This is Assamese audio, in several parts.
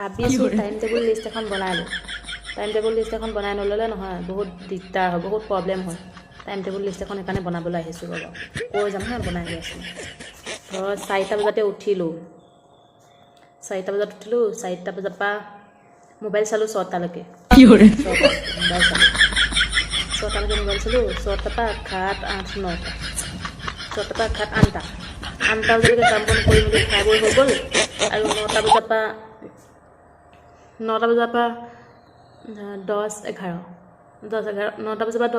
ভাবিছোঁ টাইম টেবুল লিষ্ট এখন বনাই লওঁ টাইম টেবুল লিষ্ট এখন বনাই নল'লে নহয় বহুত দিগদাৰ হয় বহুত প্ৰব্লেম হয় টাইম টেবুল লিষ্ট এখন সেইকাৰণে বনাবলৈ আহিছোঁ ৰ'বা কৈ যাম হা বনাই গৈ আছোঁ ধৰ 4টা বজাতে উঠিলোঁ 4টা বজাত উঠিলোঁ 4টা বজাৰ পৰা মোবাইল চালোঁ 6টালৈকে মোবাইল চালোঁ 6টালৈকে মোবাইল চালোঁ 6টাৰ পৰা 7, 8, 9টা 6টাৰ পৰা 8টা 8টা বজালৈকে কাম বন কৰি মেলি খাই বৈ হৈ গ'ল আৰু 9টা বজাৰ পৰা 9টা বজাৰ পৰা 10, 11 9টা বজাৰ পৰা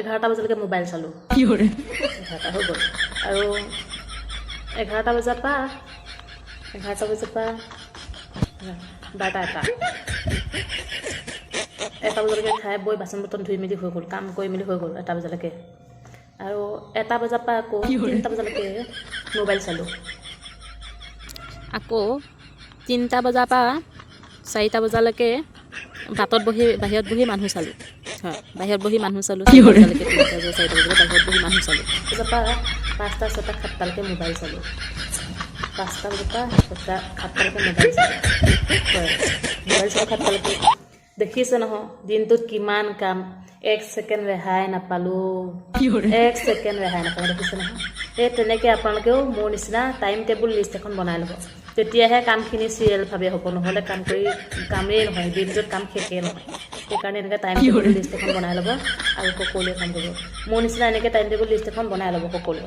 11টা বজালৈকে মোবাইল চালোঁ 11টা হৈ গ'ল আৰু 11টা বজাৰ পৰা 12টা 1টা বজালৈকে খাই বৈ বাচন বৰ্তন ধুই মেলি হৈ গ'ল কাম কৰি মেলি হৈ গ'ল 1টা বজালৈকে আৰু 1টা বজাৰ পৰা আকৌ 3টা বজালৈকে মোবাইল চালোঁ আকৌ 3টা বজাৰ পৰা 4টা বজালৈকে বাহিৰত বহি মানুহ চালোঁ হয় বাহিৰত বহি মানুহ চালোঁ 4টা বজালৈকে 3টা বজাৰ 4টা বজালৈকে বাহিৰত বহি মানুহ চালোঁ তাৰপিছৰ পৰা 5টা 6টা 7টালৈকে মোবাইল চালোঁ 5টা বজাৰ পৰা 6টা 7টালৈকে মোবাইল চালোঁ হয় মোবাইল চালোঁ 7টালৈকে দেখিছে নহয় দিনটোত কিমান কাম 1 ছেকেণ্ড ৰেহাই নাপালোঁ 1 ছেকেণ্ড ৰেহাই নাপালোঁ দেখিছে নহয় এই তেনেকৈ আপোনালোকেও মোৰ নিচিনা টাইম টেবুল লিষ্ট এখন বনাই ল'ব তেতিয়াহে কামখিনি চিৰিয়েলভাৱে হ'ব নহ'লে কামেই নহয় দিনটোত কাম শেষেই নহয় সেইকাৰণে এনেকৈ টাইম টেবুল লিষ্ট এখন বনাই ল'ব আৰু সকলোৱে কাম কৰিব মোৰ নিচিনা এনেকৈ টাইম টেবুল লিষ্ট এখন বনাই ল'ব সকলোৱে